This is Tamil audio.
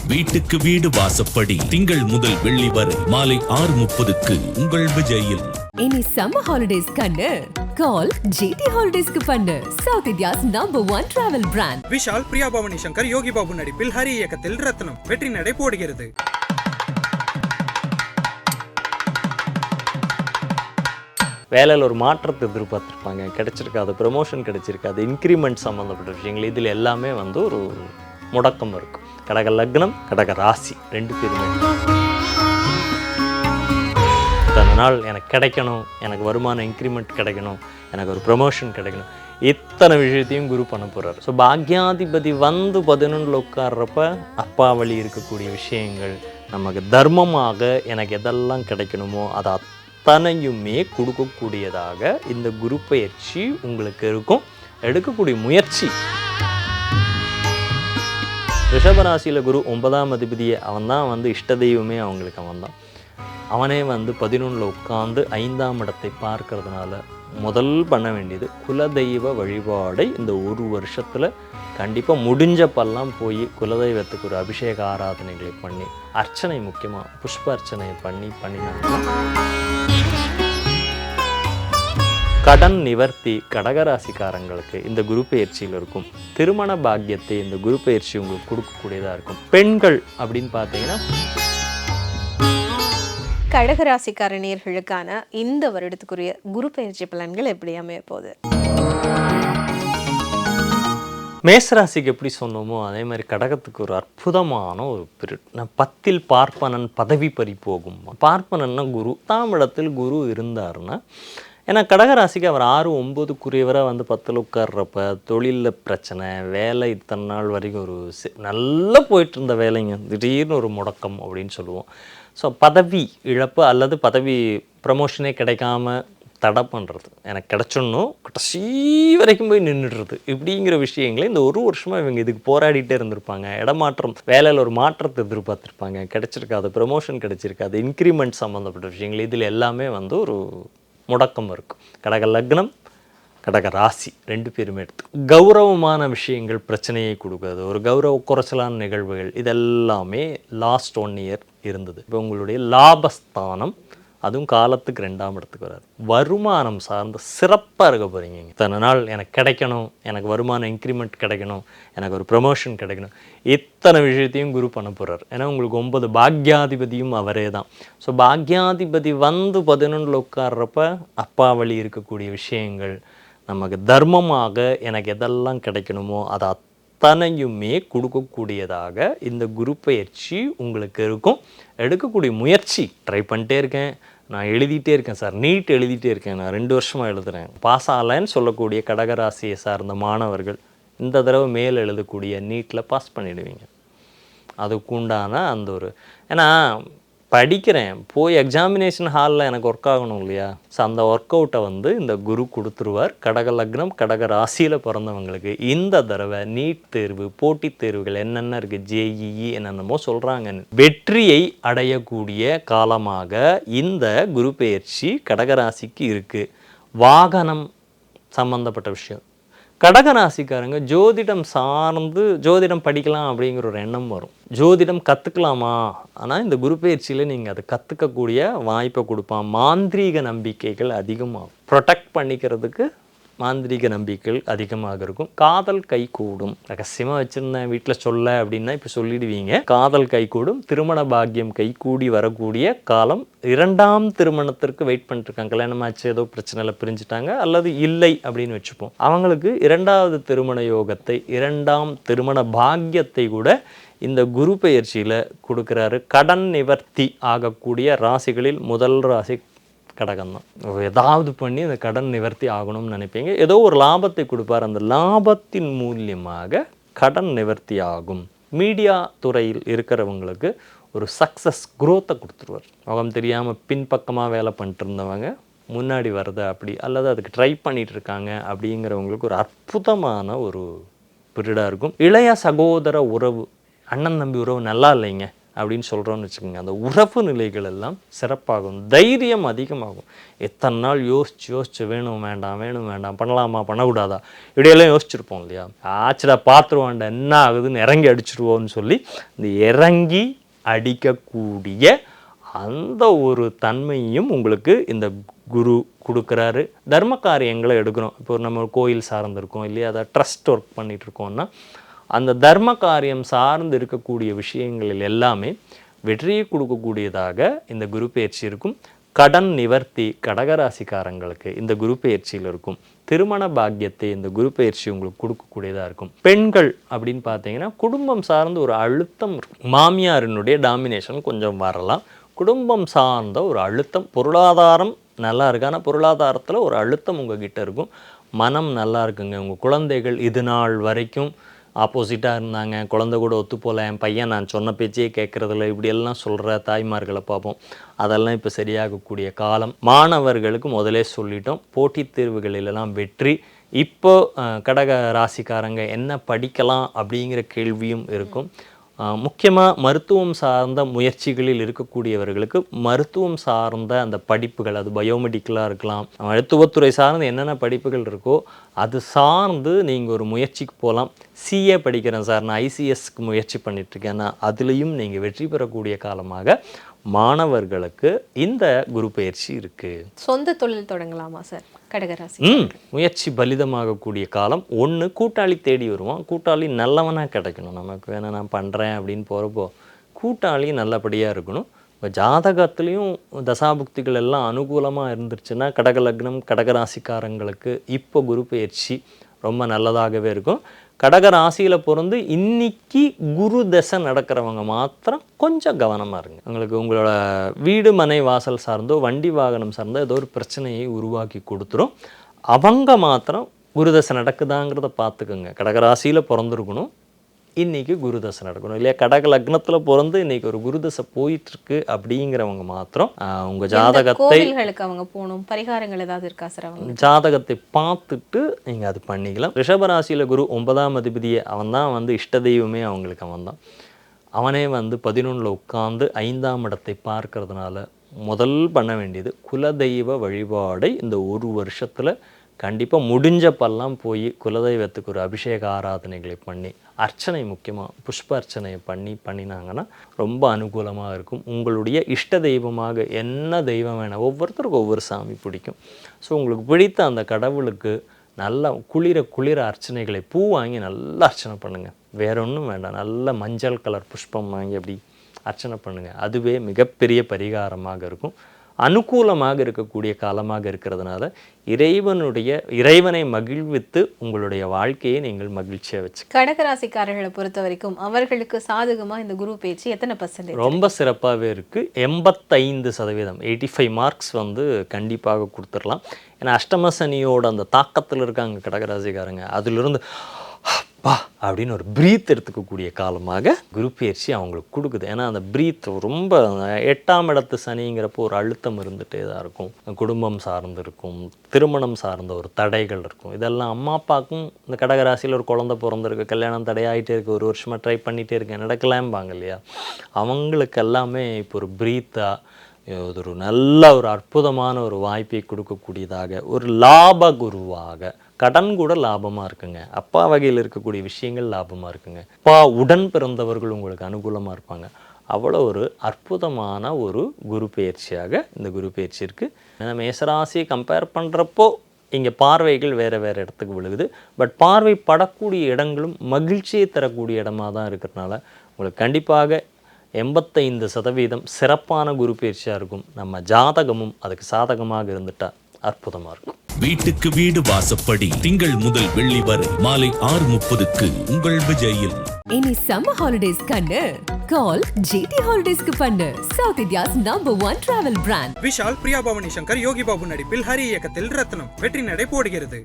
வீட்டுக்கு வீடு வாசப்படி திங்கள் முதல் வெள்ளி வரை மாலை 6:30க்கு உங்கள் விஜயில். இனி சம்மர் ஹாலிடேஸ் கண்ணு கால் ஜிடி ஹாலிடேஸ்க்கு பண்ணு. South India's #1 travel brand. Vishal, Priya Bhavani Shankar, Yogi Babu நடிப்பில் ஹரி இயக்கத்தில் ரத்னம் வெற்றி நடை போடுகிறது. வேலையில் ஒரு மாற்றத்தை எதிர்பார்த்துருப்பாங்க, கிடைச்சிருக்காது, ப்ரமோஷன் கிடைச்சிருக்காது, இன்க்ரிமெண்ட் சம்மந்தப்பட்ட விஷயங்கள் இதில் எல்லாமே ஒரு முடக்கம் இருக்கும். கடக லக்னம், கடக ராசி 2 பேருமே நாள் எனக்கு கிடைக்கணும், எனக்கு வருமானம் இன்க்ரிமெண்ட் கிடைக்கணும், எனக்கு ஒரு ப்ரமோஷன் கிடைக்கணும், இத்தனை விஷயத்தையும் குரு பண்ண போகிறார். ஸோ பாக்யாதிபதி 11 உட்கார்றப்ப அப்பா வழி இருக்கக்கூடிய விஷயங்கள் நமக்கு தர்மமாக எனக்கு எதெல்லாம் கிடைக்கணுமோ அதை அத்தனையுமே கொடுக்கக்கூடியதாக இந்த குரு பயிற்சி உங்களுக்கு இருக்கும். எடுக்கக்கூடிய முயற்சி, ரிஷபராசியில் குரு 9ஆம் அதிபதியை அவன் தான் இஷ்ட தெய்வமே அவங்களுக்கு அவன் தான். அவனே 11 உட்கார்ந்து 5ஆம் இடத்தை பார்க்கறதுனால முதல் பண்ண வேண்டியது குலதெய்வ வழிபாடை இந்த ஒரு வருஷத்தில் கண்டிப்பாக முடிஞ்சப்பெல்லாம் போய் குலதெய்வத்துக்கு ஒரு அபிஷேக ஆராதனைகளை பண்ணி, அர்ச்சனை முக்கியமாக புஷ்ப அர்ச்சனை பண்ணினாங்க. கடன் நிவர்த்தி கடகராசிக்காரங்களுக்கு இந்த குரு பயிற்சியில் இருக்கும். திருமண பாக்கியத்தை இந்த குரு பயிற்சி உங்களுக்கு கொடுக்கக்கூடியதாக இருக்கும். பெண்கள் அப்படின்னு பார்த்தீங்கன்னா, கடகராசிக்காரணியர்களுக்கான இந்த வருடத்துக்குரிய குரு பயிற்சி பலன்கள் எப்படி அமைய போகுது? மேசராசிக்கு எப்படி சொன்னோமோ அதே மாதிரி கடகத்துக்கு ஒரு அற்புதமான ஒரு பீரியட். 10ல் பார்ப்பனன் பதவி பறி போகும். பார்ப்பனன்னா குரு. 10ஆம் இடத்தில் குரு இருந்தாருன்னா, ஏன்னா கடகராசிக்கு அவர் 6, 9க்குரியவராக 10ல் உட்கார்றப்ப தொழிலில் பிரச்சனை, வேலை இத்தனை நாள் வரைக்கும் ஒரு நல்லா போயிட்டு இருந்த வேலைங்க திடீர்னு ஒரு முடக்கம் அப்படின்னு சொல்லுவோம். ஸோ பதவி இழப்பு அல்லது பதவி ப்ரமோஷனே கிடைக்காம தடை பண்ணுறது, எனக்கு கிடச்சிடணும் கடைசி வரைக்கும் போய் நின்றுடுறது, இப்படிங்கிற விஷயங்களே இந்த ஒரு வருஷமாக இவங்க இதுக்கு போராடிட்டே இருந்திருப்பாங்க. இடமாற்றம், வேலையில் ஒரு மாற்றத்தை எதிர்பார்த்துருப்பாங்க, கிடைச்சிருக்காது, ப்ரமோஷன் கிடைச்சிருக்காது, இன்க்ரிமெண்ட் சம்மந்தப்பட்ட விஷயங்கள் இதில் எல்லாமே ஒரு முடக்கம் இருக்கும். கடக லக்னம், கடக ராசி 2 பேருமே எடுத்து கௌரவமான விஷயங்கள் பிரச்சனையை கொடுக்குறது, ஒரு கௌரவ குறைச்சலான நிகழ்வுகள் இதெல்லாமே லாஸ்ட் 1 இயர் இருந்தது. இப்போ உங்களுடைய லாபஸ்தானம் அதுவும் காலத்துக்கு 2ஆம் இடத்துக்கு வராது. வருமானம் சார்ந்த சிறப்பாக இருக்க போகிறீங்க. இத்தனை நாள் எனக்கு கிடைக்கணும், எனக்கு வருமானம் இன்க்ரிமெண்ட் கிடைக்கணும், எனக்கு ஒரு ப்ரமோஷன் கிடைக்கணும், இத்தனை விஷயத்தையும் குரு பண்ண போகிறார். ஏன்னா உங்களுக்கு 9 பாக்யாதிபதியும் அவரே தான். ஸோ பாக்யாதிபதி 11 உட்கார்றப்ப அப்பா வழி இருக்கக்கூடிய விஷயங்கள் நமக்கு தர்மமாக எனக்கு எதெல்லாம் கிடைக்கணுமோ அதை அத்தனையுமே கொடுக்கக்கூடியதாக இந்த குரு பயிற்சி உங்களுக்கு இருக்கும். எடுக்கக்கூடிய முயற்சி, ட்ரை பண்ணிட்டே இருக்கேன், நான் எழுதிட்டே இருக்கேன் சார், நீட் எழுதிட்டே இருக்கேன், நான் 2 வருஷமாக எழுதுகிறேன், பாஸ் ஆகலைன்னு சொல்லக்கூடிய கடகராசியை சார்ந்த மாணவர்கள் இந்த தடவை மேல் எழுதக்கூடிய நீட்டில் பாஸ் பண்ணிடுவீங்க. அதுக்குண்டான அந்த ஒரு, ஏன்னா படிக்கிறேன், போய் எக்ஸாமினேஷன் ஹாலில் எனக்கு ஒர்க் ஆகணும் இல்லையா? ஸோ அந்த ஒர்க் அவுட்டை இந்த குரு கொடுத்துருவார். கடக லக்னம், கடக ராசியில் பிறந்தவங்களுக்கு இந்த தடவை நீட் தேர்வு, போட்டித் தேர்வுகள் என்னென்ன இருக்குது, ஜேஇஇ என்னென்னமோ சொல்கிறாங்க, வெற்றியை அடையக்கூடிய காலமாக இந்த குரு பெயர்ச்சி கடகராசிக்கு இருக்குது. வாகனம் சம்மந்தப்பட்ட விஷயம், கடகராசிக்காரங்க ஜோதிடம் சார்ந்து ஜோதிடம் படிக்கலாம் அப்படிங்கிற ஒரு எண்ணம் வரும். ஜோதிடம் கற்றுக்கலாமா? ஆனால் இந்த குரு பயிற்சியில் நீங்கள் அதை கற்றுக்கக்கூடிய வாய்ப்பை கொடுப்பான். மாந்திரீக நம்பிக்கைகள் அதிகமாகும். ப்ரொடெக்ட் பண்ணிக்கிறதுக்கு மாந்திரீக நம்பிக்கைகள் அதிகமாக இருக்கும். காதல் கைகூடும். ரகசியமாக வச்சுருந்தேன் வீட்டில் சொல்ல அப்படின்னா இப்போ சொல்லிடுவீங்க. காதல் கைகூடும். திருமண பாக்கியம் கைகூடி வரக்கூடிய காலம். 2ஆம் திருமணத்திற்கு வெயிட் பண்ணிட்டுருக்காங்க. கல்யாணமாச்சு, ஏதோ பிரச்சனையில் பிரிஞ்சுட்டாங்க அல்லது இல்லை அப்படின்னு வச்சுப்போம். அவங்களுக்கு 2வது திருமண யோகத்தை, 2ஆம் திருமண பாக்கியத்தை கூட இந்த குரு பயிற்சியில் கொடுக்குறாரு. கடன் நிவர்த்தி ஆகக்கூடிய ராசிகளில் முதல் ராசி கடகம்தான். ஏதாவது பண்ணி அந்த கடன் நிவர்த்தி ஆகணும்னு நினைப்பீங்க. ஏதோ ஒரு லாபத்தை கொடுப்பார். அந்த லாபத்தின் மூலியமாக கடன் நிவர்த்தி ஆகும். மீடியா துறையில் இருக்கிறவங்களுக்கு ஒரு சக்ஸஸ் குரோத்தை கொடுத்துருவார். முகம் தெரியாமல் பின்பக்கமாக வேலை பண்ணிட்டு இருந்தவங்க முன்னாடி வருது அப்படி, அல்லது அதுக்கு ட்ரை பண்ணிகிட்டு இருக்காங்க அப்படிங்கிறவங்களுக்கு ஒரு அற்புதமான ஒரு பீரியடாக இருக்கும். இளைய சகோதர உறவு, அண்ணன் தம்பி உறவு நல்லா இல்லைங்க அப்படின்னு சொல்கிறோன்னு வச்சுக்கோங்க, அந்த உறவு நிலைகள் எல்லாம் சிறப்பாகும், தைரியம் அதிகமாகும். எத்தனை நாள் யோசிச்சு வேணும் வேண்டாம் பண்ணலாமா பண்ணக்கூடாதா இப்படியெல்லாம் யோசிச்சுருப்போம் இல்லையா, ஆச்சுடா பார்த்துருவான்டா என்ன ஆகுதுன்னு இறங்கி அடிச்சிருவோன்னு சொல்லி இந்த இறங்கி அடிக்கக்கூடிய அந்த ஒரு தன்மையும் உங்களுக்கு இந்த குரு கொடுக்குறாரு. தர்ம காரியங்களை எடுக்கிறோம், இப்போ நம்ம கோயில் சார்ந்திருக்கோம் இல்லையா, அதை ட்ரஸ்ட் ஒர்க் பண்ணிகிட்டு இருக்கோம்னா அந்த தர்ம காரியம் சார்ந்து இருக்கக்கூடிய விஷயங்களில் எல்லாமே வெற்றியை கொடுக்கக்கூடியதாக இந்த குரு பயிற்சி இருக்கும். கடன் நிவர்த்தி கடகராசிக்காரங்களுக்கு இந்த குரு பயிற்சியில் இருக்கும். திருமண பாக்கியத்தை இந்த குரு பயிற்சி உங்களுக்கு கொடுக்கக்கூடியதாக இருக்கும். பெண்கள் அப்படின்னு பார்த்தீங்கன்னா குடும்பம் சார்ந்த ஒரு அழுத்தம் இருக்கும், மாமியாரினுடைய டாமினேஷன் கொஞ்சம் வரலாம், குடும்பம் சார்ந்த ஒரு அழுத்தம், பொருளாதாரம் நல்லா இருக்கு ஆனால் பொருளாதாரத்தில் ஒரு அழுத்தம் உங்ககிட்ட இருக்கும், மனம் நல்லா இருக்குங்க. உங்கள் குழந்தைகள் இது நாள் வரைக்கும் ஆப்போசிட்டாக இருந்தாங்க, குழந்தை கூட ஒத்து போகல, என் பையன் நான் சொன்ன பேச்சே கேட்குறதில்ல, இப்படியெல்லாம் சொல்கிற தாய்மார்களை பார்ப்போம். அதெல்லாம் இப்போ சரியாகக்கூடிய காலம். மாணவர்களுக்கு முதலே சொல்லிட்டோம், போட்டித் தேர்வுகளிலெல்லாம் வெற்றி. இப்போ கடக ராசிக்காரங்க என்ன படிக்கலாம் அப்படிங்கிற கேள்வியும் இருக்கும். முக்கியமாக மருத்துவம் சார்ந்த முயற்சிகளில் இருக்கக்கூடியவர்களுக்கு மருத்துவம் சார்ந்த அந்த படிப்புகள், அது பயோமெடிக்கலாக இருக்கலாம், மருத்துவத்துறை சார்ந்து என்னென்ன படிப்புகள் இருக்கோ அது சார்ந்து நீங்கள் ஒரு முயற்சிக்கு போகலாம். சிஏ படிக்கிறேன் சார், நான் ஐசிஎஸ்க்கு முயற்சி பண்ணிட்டுருக்கேன்னா அதுலேயும் நீங்கள் வெற்றி பெறக்கூடிய காலமாக மாணவர்களுக்கு இந்த குரு பயிற்சி இருக்குது. சொந்த தொழில் தொடங்கலாமா சார் கடகராசி? முயற்சி பலிதமாகக்கூடிய காலம். ஒன்று, கூட்டாளி தேடி வருவோம், கூட்டாளி நல்லவனாக கிடைக்கணும். நமக்கு வேணால் நான் பண்ணுறேன் அப்படின்னு போகிறப்போ கூட்டாளி நல்லபடியாக இருக்கணும். இப்போ ஜாதகத்துலேயும் தசாபுக்திகள் எல்லாம் அனுகூலமாக இருந்துருச்சுன்னா கடக லக்னம் கடகராசிக்காரங்களுக்கு இப்போ குரு பயிற்சி ரொம்ப நல்லதாகவே இருக்கும். கடக ராசியில் பிறந்து இன்னைக்கு குரு தசை நடக்கிறவங்க மாத்திரம் கொஞ்சம் கவனமாக இருங்க. உங்களுக்கு உங்களோட வீடு மனை வாசல் சார்ந்தோ வண்டி வாகனம் சார்ந்தோ ஏதோ ஒரு பிரச்சனையை உருவாக்கி கொடுத்துரும். அவங்க மாத்திரம் குரு தசை நடக்குதாங்கிறத பார்த்துக்கோங்க. கடகராசியில் பிறந்திருக்கணும், இன்றைக்கி குருதசை நடக்கணும் இல்லையா. கடக லக்னத்தில் பிறந்து இன்றைக்கி ஒரு குருதசை போயிட்டுருக்கு அப்படிங்கிறவங்க மாத்திரம் உங்கள் ஜாதகத்தை அவங்க போகணும். பரிகாரங்கள் ஏதாவது இருக்கா சார்? அவங்க ஜாதகத்தை பார்த்துட்டு நீங்கள் அது பண்ணிக்கலாம். ரிஷபராசியில் குரு 9ஆம் அதிபதியை அவன் தான் இஷ்ட தெய்வமே அவங்களுக்கு அவன் தான். அவனே 11 உட்கார்ந்து 5ஆம் இடத்தை பார்க்கறதுனால முதல் பண்ண வேண்டியது குலதெய்வ வழிபாடை இந்த ஒரு வருஷத்தில் கண்டிப்பாக முடிஞ்சப்பெல்லாம் போய் குலதெய்வத்துக்கு ஒரு அபிஷேக ஆராதனைகளை பண்ணி அர்ச்சனை, முக்கியமாக புஷ்ப அர்ச்சனையை பண்ணினாங்கன்னா ரொம்ப அனுகூலமாக இருக்கும். உங்களுடைய இஷ்ட தெய்வமாக என்ன தெய்வம் வேணால், ஒவ்வொருத்தருக்கும் ஒவ்வொரு சாமி பிடிக்கும். ஸோ உங்களுக்கு பிடித்த அந்த கடவுளுக்கு நல்லா குளிர அர்ச்சனைகளை பூ வாங்கி நல்லா அர்ச்சனை பண்ணுங்கள். வேற ஒன்றும் வேண்டாம், நல்ல மஞ்சள் கலர் புஷ்பம் வாங்கி அப்படி அர்ச்சனை பண்ணுங்கள். அதுவே மிகப்பெரிய பரிகாரமாக இருக்கும். அனுகூலமாக இருக்கக்கூடிய காலமாக இருக்கிறதுனால இறைவனை மகிழ்வித்து உங்களுடைய வாழ்க்கையை நீங்கள் மகிழ்ச்சியாக வச்சு. கடகராசிக்காரர்களை பொறுத்த வரைக்கும் அவர்களுக்கு சாதகமாக இந்த குரு பயிற்சி எத்தனை %? ரொம்ப சிறப்பாகவே இருக்குது. 85%, 85 மார்க்ஸ் கண்டிப்பாக கொடுத்துடலாம். ஏன்னா அஷ்டம சனியோட அந்த தாக்கத்தில் இருக்காங்க கடகராசிக்காரங்க. அதிலிருந்து பா அப்படின்னு ஒரு ப்ரீத் எடுத்துக்கக்கூடிய காலமாக குரு பயிற்சி அவங்களுக்கு கொடுக்குது. ஏன்னா அந்த ப்ரீத் ரொம்ப 8ஆம் இடத்து சனிங்கிறப்போ ஒரு அழுத்தம் இருந்துகிட்டே தான் இருக்கும். குடும்பம் சார்ந்து இருக்கும், திருமணம் சார்ந்த ஒரு தடைகள் இருக்கும். இதெல்லாம் அம்மா அப்பாவுக்கும் இந்த கடகராசியில் ஒரு குழந்தை பிறந்திருக்கு, கல்யாணம் தடையாகிட்டே இருக்குது, ஒரு வருஷமாக ட்ரை பண்ணிகிட்டே இருக்கேன், நடக்கலாம்பாங்க இல்லையா, அவங்களுக்கு எல்லாமே இப்போ ஒரு ப்ரீத்தாக ஒரு நல்ல ஒரு அற்புதமான ஒரு வாய்ப்பை கொடுக்கக்கூடியதாக ஒரு லாப குருவாக. கடன் கூட லாபமாக இருக்குங்க, அப்பா வகையில் இருக்கக்கூடிய விஷயங்கள் லாபமாக இருக்குங்க, அப்பா உடன் பிறந்தவர்கள் உங்களுக்கு அனுகூலமாக இருப்பாங்க. அவ்வளோ ஒரு அற்புதமான ஒரு குரு பயிற்சியாக இந்த குரு பயிற்சி இருக்குது. நம்ம மேசராசியை கம்பேர் பண்ணுறப்போ இங்கே பார்வைகள் வேறு இடத்துக்கு விழுகுது. பட் பார்வை படக்கூடிய இடங்களும் மகிழ்ச்சியை தரக்கூடிய இடமாக தான் இருக்கிறதுனால உங்களுக்கு கண்டிப்பாக 85% சிறப்பான குரு பயிற்சியாக இருக்கும். நம்ம ஜாதகமும் அதுக்கு சாதகமாக இருந்துட்டா அற்புதமாக இருக்கும். வீட்டுக்கு வீடு வாசப்படி திங்கள் முதல் வெள்ளி வரை மாலை 6:30க்கு உங்கள் விஜயில். இனி சம்மர் ஹாலிடேஸ் கண்ணு கால் ஜிடி ஹாலிடேஸ்க்கு பண்ணு. South India's #1 travel brand. Vishal, Priya Bhavani Shankar, Yogi Babu நடிப்பில் ஹரி இயக்கத்தில் ரத்னம் வெற்றி நடை போடுகிறது.